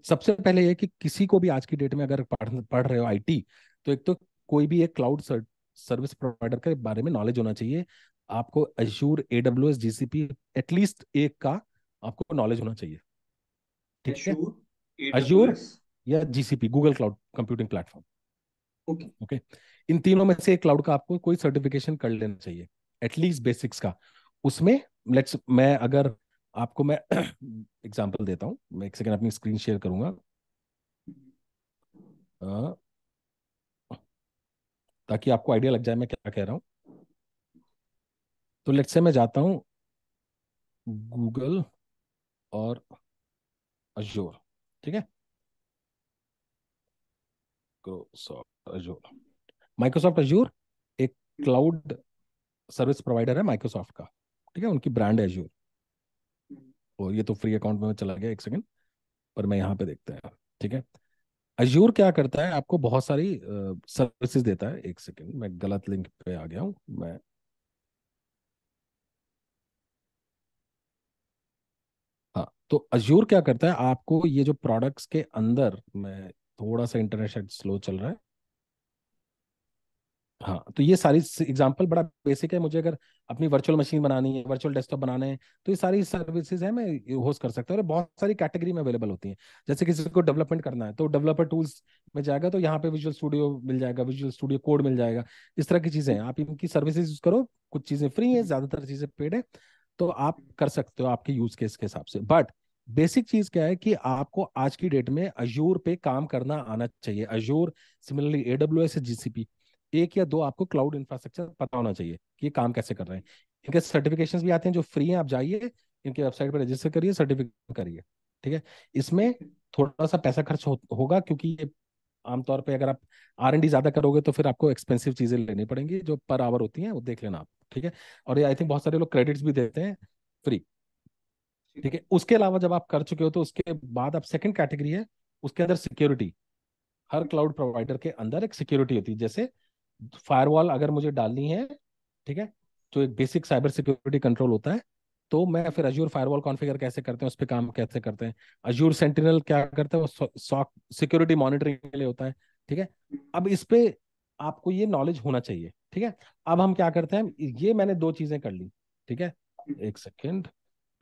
सबसे पहले ये कि किसी को भी आज की डेट में अगर पढ़ रहे हो आईटी, तो एक तो कोई भी एक क्लाउड सर्विस प्रोवाइडर के बारे में नॉलेज होना चाहिए। आपको अजूर, एडब्ल्यूएस, जीसीपी एटलीस्ट एक का आपको नॉलेज होना चाहिए। ठीक है। Azure, Azure AWS. या GCP, Google cloud computing platform. Okay. Okay. इन तीनों में से एक क्लाउड का आपको कोई सर्टिफिकेशन कर लेना चाहिए, एटलीस्ट बेसिक्स का। उसमें लेट्स मैं अगर आपको मैं एग्जांपल देता हूँ, मैं एक सेकंड अपनी स्क्रीन शेयर करूंगा अ, ताकि आपको आइडिया लग जाए मैं क्या कह रहा हूँ। तो लेट्स से मैं जाता हूँ गूगल और अजूर। ठीक है। माइक्रोसॉफ्ट अजूर, माइक्रोसॉफ्ट अजूर एक क्लाउड सर्विस प्रोवाइडर है माइक्रोसॉफ्ट का। ठीक है, उनकी ब्रांड है अजूर। और ये तो फ्री अकाउंट में चला गया, एक सेकंड, पर मैं यहाँ पे देखते हैं। ठीक है। अजूर क्या करता है, आपको बहुत सारी सर्विसेज देता है। एक सेकंड, मैं गलत लिंक पे आ गया हूँ मैं। हाँ, तो अजूर क्या करता है, आपको ये जो प्रोडक्ट्स के अंदर, मैं थोड़ा सा इंटरनेट शायद स्लो चल रहा है। हाँ, तो ये सारी एग्जांपल बड़ा बेसिक है। मुझे अगर अपनी वर्चुअल मशीन बनानी है, वर्चुअल डेस्कटॉप बनाने हैं, तो ये सारी सर्विसेज है, मैं होस्ट कर सकता हूँ। और बहुत सारी कैटेगरी में अवेलेबल होती हैं। जैसे किसी को डेवलपमेंट करना है तो डेवलपर टूल्स में जाएगा, तो यहाँ पे विजुअल स्टूडियो मिल जाएगा, विजुअल स्टूडियो कोड मिल जाएगा। इस तरह की चीजें हैं, आप इनकी सर्विसेज यूज करो। कुछ चीजें फ्री है, ज्यादातर चीजें पेड है। तो आप कर सकते हो आपके यूज केस के हिसाब से। बट बेसिक चीज क्या है कि आपको आज की डेट में अजूर पे काम करना आना चाहिए। अजूर, सिमिलरली एडब्ल्यूएस, जीसीपी, एक या दो आपको क्लाउड इंफ्रास्ट्रक्चर पता होना चाहिए कि ये काम कैसे कर रहे हैं। इनके सर्टिफिकेशंस भी आते हैं जो फ्री हैं, आप जाइए इनके वेबसाइट पर रजिस्टर करिए, सर्टिफिकेट करिए। ठीक है। इसमें थोड़ा सा पैसा खर्च होगा, क्योंकि ये आमतौर पे अगर आप R&D ज्यादा करोगे तो फिर आपको एक्सपेंसिव चीजें लेनी पड़ेंगी जो पर आवर होती हैं, वो देख लेना आप। ठीक है। और ये आई थिंक बहुत सारे लोग क्रेडिट्स भी देते हैं फ्री। ठीक है। उसके अलावा जब आप कर चुके हो तो उसके बाद आप, सेकंड कैटेगरी है उसके अंदर सिक्योरिटी। हर क्लाउड प्रोवाइडर के अंदर एक सिक्योरिटी होती है। जैसे फायरवॉल अगर मुझे डालनी है, ठीक है, जो एक बेसिक साइबर सिक्योरिटी कंट्रोल होता है, तो मैं फिर अजूर फायरवॉल कॉन्फ़िगर कैसे करते हैं, उस पर काम कैसे करते हैं। अजूर सेंटिनल क्या करता है, वो सॉक सिक्योरिटी मॉनिटरिंग के लिए होता है। ठीक है। अब इस पे आपको ये नॉलेज होना चाहिए। ठीक है। अब हम क्या करते हैं, ये मैंने दो चीजें कर ली। ठीक है। एक सेकेंड,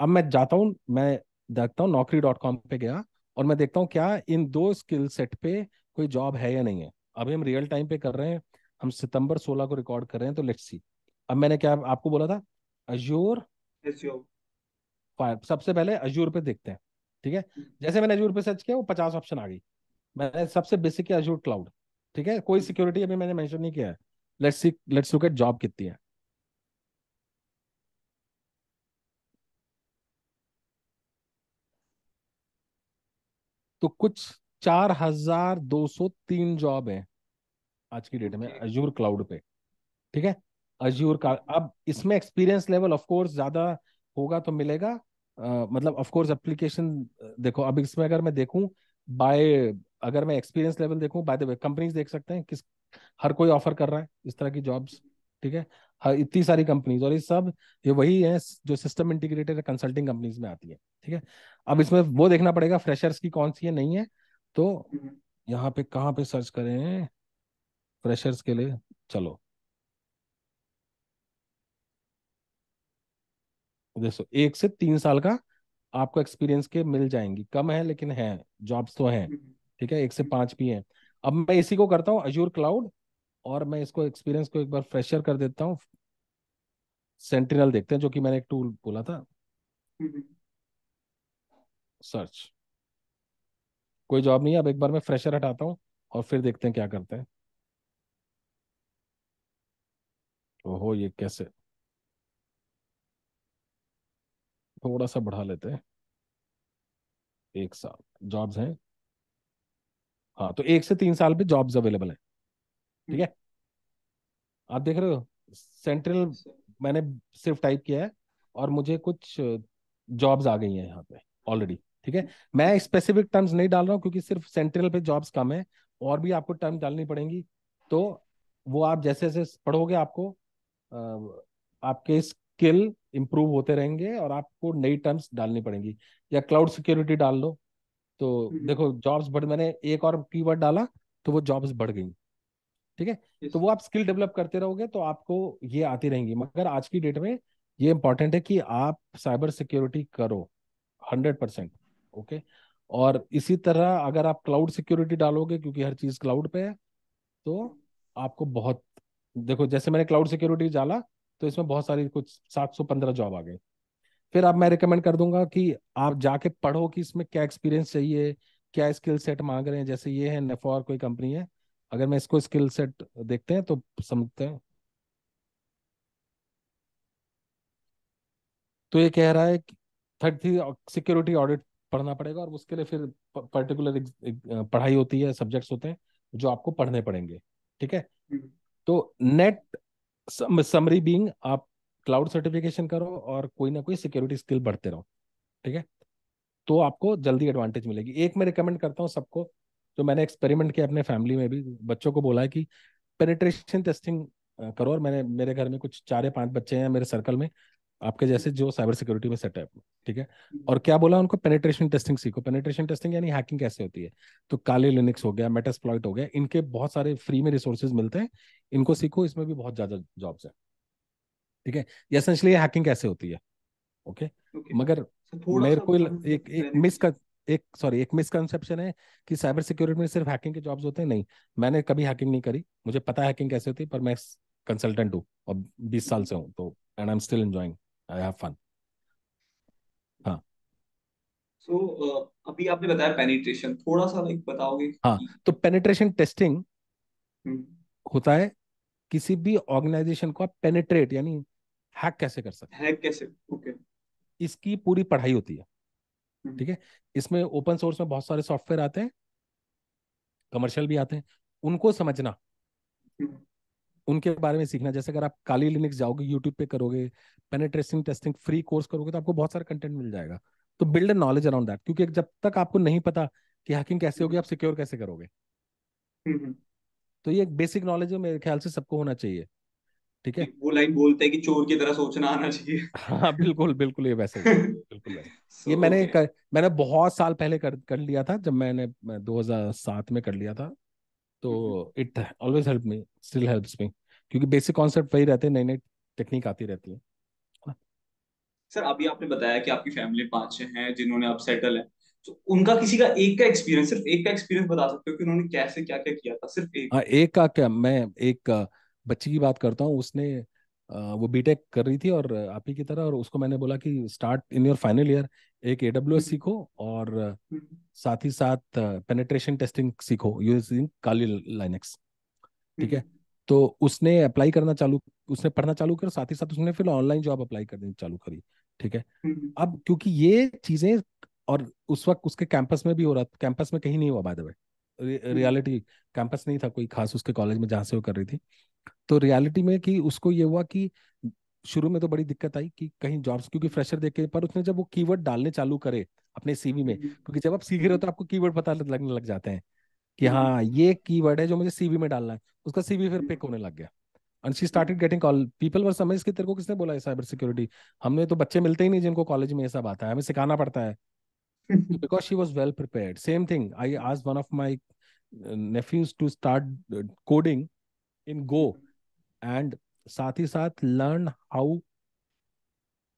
अब मैं जाता हूँ, मैं देखता हूँ naukri.com पे गया, और मैं देखता हूँ क्या इन दो स्किल सेट पे कोई जॉब है या नहीं है। अभी हम रियल टाइम पे कर रहे हैं, हम सितंबर 16 को रिकॉर्ड कर रहे हैं, तो लेट्स सी। अब मैंने क्या आपको बोला था, अजूर एश्योर। फायर, सबसे पहले अजूर पे देखते हैं। ठीक है। जैसे मैंने अजूर पे सर्च किया, वो 50 ऑप्शन आ गई। मैंने सबसे बेसिक किया अजूर क्लाउड। ठीक है, कोई सिक्योरिटी अभी मैंने मेंशन नहीं किया है। Let's see, let's look at job कितनी है। तो कुछ 4203 जॉब है आज की डेट में ओके। अजूर क्लाउड पे। ठीक है। अज्यूर का, अब इसमें एक्सपीरियंस लेवल ऑफ कोर्स ज्यादा होगा तो मिलेगा। मतलब ऑफ कोर्स एप्लीकेशन, देखो अब इसमें अगर मैं देखूं बाय, अगर मैं एक्सपीरियंस लेवल देखूं, बाय द वे कंपनीज देख सकते हैं किस, हर कोई ऑफर कर रहा है इस तरह की जॉब्स। ठीक है। हर इतनी सारी कंपनीज, और ये सब ये वही है जो सिस्टम इंटीग्रेटेड कंसल्टिंग कंपनीज में आती है। ठीक है। अब इसमें वो देखना पड़ेगा फ्रेशर्स की कौन सी है, नहीं है। तो यहाँ पे कहाँ पे सर्च करें फ्रेशर्स के लिए, चलो देखो 1 से 3 साल का आपको एक्सपीरियंस के मिल जाएंगी, कम है लेकिन है, जॉब्स तो हैं। ठीक है, 1 से 5 भी हैं। अब मैं इसी को करता हूँ अजूर क्लाउड, और मैं इसको एक्सपीरियंस को एक बार फ्रेशर कर देता हूँ। सेंटिनल देखते हैं, जो कि मैंने एक टूल बोला था, सर्च। कोई जॉब नहीं है। अब एक बार मैं फ्रेशर हटाता हूँ और फिर देखते हैं क्या करते हैं। ओहो, ये कैसे, थोड़ा सा बढ़ा लेते हैं। 1 साल जॉब्स हैं। हाँ, तो 1 से 3 साल पे जॉब्स अवेलेबल है। ठीक है। आप देख रहे हो सेंट्रल, मैंने सिर्फ टाइप किया है और मुझे कुछ जॉब्स आ गई हैं यहाँ पे ऑलरेडी। ठीक है। मैं स्पेसिफिक टर्म्स नहीं डाल रहा हूँ क्योंकि सिर्फ सेंट्रल पे जॉब्स कम है, और भी आपको टर्म डालनी पड़ेंगी। तो वो आप जैसे जैसे पढ़ोगे आपको आपके स्किल इंप्रूव होते रहेंगे और आपको नई टर्म्स डालनी पड़ेंगी। या क्लाउड सिक्योरिटी डाल लो, तो हम्म। देखो जॉब्स बढ़, मैंने एक और कीवर्ड डाला तो वो जॉब्स बढ़ गई। ठीक है। यस। तो वो आप स्किल डेवलप करते रहोगे तो आपको ये आती रहेंगी, मगर आज की डेट में ये इंपॉर्टेंट है कि आप साइबर सिक्योरिटी करो 100%। ओके। और इसी तरह अगर आप क्लाउड सिक्योरिटी डालोगे, क्योंकि हर चीज क्लाउड पे है, तो आपको बहुत, देखो जैसे मैंने क्लाउड सिक्योरिटी डाला तो इसमें बहुत सारी कुछ 715 जॉब आ गई। फिर अब मैं रिकमेंड कर दूंगा कि आप जाके पढ़ो कि इसमें क्या एक्सपीरियंस चाहिए, क्या स्किल सेट मांग रहे हैं। जैसे ये है नेफॉर कोई कंपनी है, अगर मैं इसको स्किल सेट देखते हैं तो समझते हैं। तो ये कह रहा है कि 30 सिक्योरिटी ऑडिट पढ़ना पड़ेगा, और उसके लिए फिर पर्टिकुलर पढ़ाई होती है, सब्जेक्ट्स होते हैं जो आपको पढ़ने पड़ेंगे। ठीक है। हम्म। तो नेट समरी बीइंग, आप क्लाउड सर्टिफिकेशन करो और कोई ना कोई सिक्योरिटी स्किल बढ़ते रहो। ठीक है। तो आपको जल्दी एडवांटेज मिलेगी। एक मैं रिकमेंड करता हूँ सबको, जो मैंने एक्सपेरिमेंट किया अपने फैमिली में भी, बच्चों को बोला है कि पेनिट्रेशन टेस्टिंग करो। और मैंने, मेरे घर में कुछ 4 या 5 बच्चे हैं मेरे सर्कल में आपके जैसे जो साइबर सिक्योरिटी में सेट है। ठीक है। और क्या बोला उनको, पेनिट्रेशन टेस्टिंग सीखो। पेनिट्रेशन टेस्टिंग यानी हैकिंग कैसे होती है। तो काले लिनक्स हो गया, मेटास्प्लॉइट हो गया, इनके बहुत सारे फ्री में रिसोर्सेज मिलते हैं, इनको सीखो, इसमें भी बहुत ज्यादा जॉब्स है। ठीक है। ये एसेंशियली हैकिंग कैसे होती है। ओके। ओके। मगर सर थोड़ा मेरे सा को मतलब एक एक रहने मिस दीजिए। का एक सॉरी एक मिसकंसेप्शन है कि साइबर सिक्योरिटी में सिर्फ हैकिंग के जॉब्स होते हैं। नहीं, मैंने कभी हैकिंग नहीं करी, मुझे पता है हैकिंग कैसे होती है, पर मैं कंसल्टेंट हूँ और 20 साल से हूँ, तो and I am still enjoying, I have fun. हाँ। सो अभी आपने बताया पेनिट्रेशन, थोड़ा सा लाइक बताओगे हाँ, कि। तो पेनिट्रेशन टेस्टिंग हम्म। होता है किसी भी ऑर्गेनाइजेशन को आप पेनिट्रेट यानी हैक कैसे कर सकते है कैसे? ओके। हैं, इसकी पूरी पढ़ाई होती है। हम्म। ठीक है। इसमें ओपन सोर्स में बहुत सारे सॉफ्टवेयर आते हैं, कमर्शियल भी आते हैं, उनको समझना, हम्म। उनके बारे में सीखना। जैसे अगर आप काली लिनक्स जाओगे, यूट्यूब पे करोगे, पेनिट्रेटिंग टेस्टिंग फ्री कोर्स करोगे, तो आपको बहुत सारा कंटेंट मिल जाएगा। तो बिल्ड नॉलेज अराउंड दैट, क्योंकि जब तक आपको नहीं पता कि हैकिंग कैसे होगी, हम्म। आप सिक्योर कैसे करोगे। हम्म। तो ये एक बेसिक नॉलेज है, मेरे ख्याल से सबको होना चाहिए। ठीक है। वो लाइन बोलते हैं कि चोर की तरह सोचना आना चाहिए। हाँ बिल्कुल बिल्कुल, ये वैसे ही, बिल्कुल वैसे। सो ये मैंने ओके। मैंने बहुत साल पहले कर लिया था, जब मैं 2007 में कर लिया था। तो it always help me, still helps me, क्योंकि बेसिक कॉन्सेप्ट वही रहते हैं, नई नई टेक्निक आती रहती है। सर अभी आपने बताया कि आपकी फैमिली 5 6 हैं जिन्होंने अब सेटल है, तो उनका किसी का एक का एक्सपीरियंस, सिर्फ एक का एक्सपीरियंस बता सकते हो कि उन्होंने कैसे क्या क्या किया था, सिर्फ एक। हाँ, एक का क्या, मैं एक बच्ची की बात करता हूँ। उसने वो बीटेक कर रही थी और आप ही की तरह, और उसको मैंने बोला कि start in your final year, एक एडब्ल्यूएस हम्म। सीखो, और हम्म। साथ ही साथ पेनिट्रेशन टेस्टिंग सीखो यूजिंग काली लाइनेक्स। ठीक हम्म। है। तो उसने अप्लाई करना चालू, उसने पढ़ना चालू किया, साथ ही साथ उसने फिर ऑनलाइन जॉब अप्लाई करनी चालू करी। ठीक है। हम्म। अब क्योंकि ये चीजें, और उस वक्त उसके कैंपस में भी हो रहा था, कैंपस में कहीं नहीं हुआ by the way, hmm. Reality, campus नहीं था कोई खास उसके कॉलेज में जहाँ से वो कर रही थी। तो रियलिटी में कि उसको ये हुआ कि शुरू में तो बड़ी दिक्कत आई कि कहीं जॉब्स, क्योंकि फ्रेशर देख के, पर उसने जब वो कीवर्ड डालने चालू करे अपने सीवी में, हम्म। क्योंकि जब आप सीख रहे हो हम्म। तो आपको कीवर्ड पता लगने लग जाते हैं कि हम्म। हाँ ये कीवर्ड है जो मुझे सीवी में डालना है। उसका सीवी फिर पिक होने लग गया, and she started getting call. People were समझ कि तेरे को किसने बोला है साइबर सिक्योरिटी, हमने तो बच्चे मिलते ही नहीं जिनको कॉलेज में ये सब आता है, हमें सिखाना पड़ता है। Hmm. Because she was well prepared, same thing I asked one of my nephews to start coding in Go, and साथ ही साथ learn how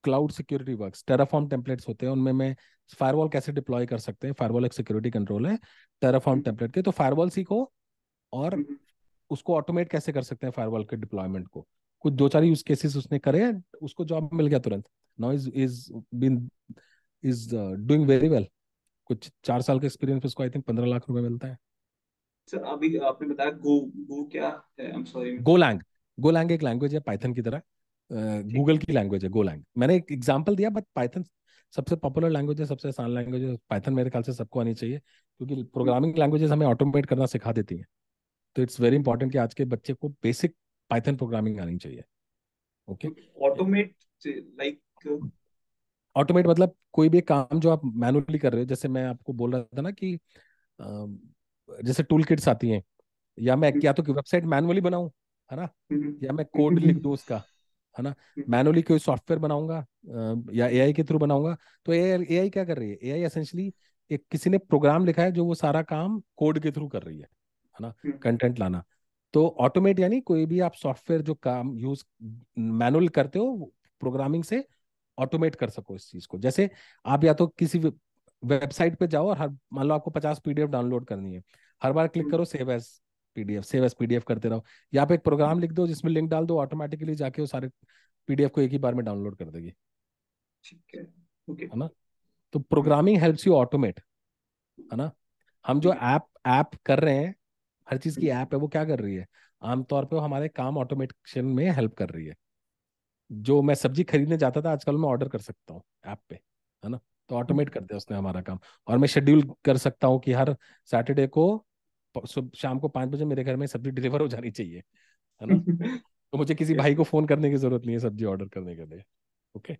cloud security works. Terraform templates होते हैं उनमें, मैं फायरवॉल कैसे डिप्लॉय कर सकते हैं, फायरवॉल एक सिक्योरिटी कंट्रोल है टेराफॉर्म टेम्पलेट के, तो फायरवॉल सीखो, और उसको ऑटोमेट कैसे कर सकते हैं फायरवॉल के डिप्लॉयमेंट को। कुछ 2 4 यूज केसेस उसने करे, उसको जॉब मिल गया तुरंत। Now is is been is doing very well. कुछ 4 साल के एक्सपीरियंस पे उसको आई थिंक 15 लाख रुपए मिलता है। सर अभी आपने बताया गो, गो क्या है? I am sorry. Golang, Golang एक लैंग्वेज है पाइथन की तरह, ठीक गूगल है। की लैंग्वेज है गोलैंग। मैंने एक एग्जांपल दिया, बट पाइथन सबसे पॉपुलर लैंग्वेज है, सबसे आसान लैंग्वेज है। पाइथन मेरे ख्याल से सबको आनी चाहिए, क्योंकि प्रोग्रामिंग लैंग्वेजेस हमें ऑटोमेट करना सिखा देती हैं। तो इट्स वेरी इंपॉर्टेंट कि आज के बच्चे को बेसिक पाइथन प्रोग्रामिंग आनी चाहिए। ओके। Automate like. ऑटोमेट मतलब कोई भी काम जो आप मैनुअली कर रहे हो, जैसे मैं आपको बोल रहा था ना कि जैसे टूल किट्स आती हैं, या मैं क्या तो वेबसाइट मैनुअली बनाऊं, है ना, या मैं कोड लिख दूं उसका, है ना, मैनुअली कोई सॉफ्टवेयर बनाऊंगा या एआई के थ्रू बनाऊंगा। तो एआई एआई क्या कर रही है, एआई एसेंशियली एक किसी ने प्रोग्राम लिखा है जो वो सारा काम कोड के थ्रू कर रही है ना, हम्म, कंटेंट लाना। तो ऑटोमेट यानी कोई भी आप सॉफ्टवेयर जो काम यूज मैनुअल करते हो, प्रोग्रामिंग से ऑटोमेट कर सको इस चीज को। जैसे आप या तो किसी वेबसाइट पे जाओ और हर, मान लो आपको 50 पीडीएफ डाउनलोड करनी है, हर बार क्लिक हम्म, करो save as PDF, save as PDF करते रहो। या आप एक प्रोग्राम लिख दो जिसमें लिंक डाल दो, ऑटोमेटिकली जाके वो सारे पीडीएफ को एक ही बार में डाउनलोड कर देगी, ठीक है। ओके। है ना। तो हम्म, प्रोग्रामिंग हेल्प्स यू ऑटोमेट, है ना। हम जो ठीक है। ऐप ऐप कर रहे हैं, हर चीज की हम्म, ऐप है, वो क्या कर रही है, आमतौर पे वो हमारे काम ऑटोमेशन में हेल्प कर रही है। जो मैं सब्जी खरीदने जाता था, आजकल मैं ऑर्डर कर सकता हूँ ऐप पे, है ना। तो ऑटोमेट कर दिया उसने हमारा काम। और मैं शेड्यूल कर सकता हूँ कि हर सैटरडे को शाम को 5 बजे मेरे घर में सब्जी डिलीवर हो जानी चाहिए, है ना। तो मुझे किसी ठीक भाई है। को फोन करने की जरूरत नहीं है सब्जी ऑर्डर करने के लिए। ओके।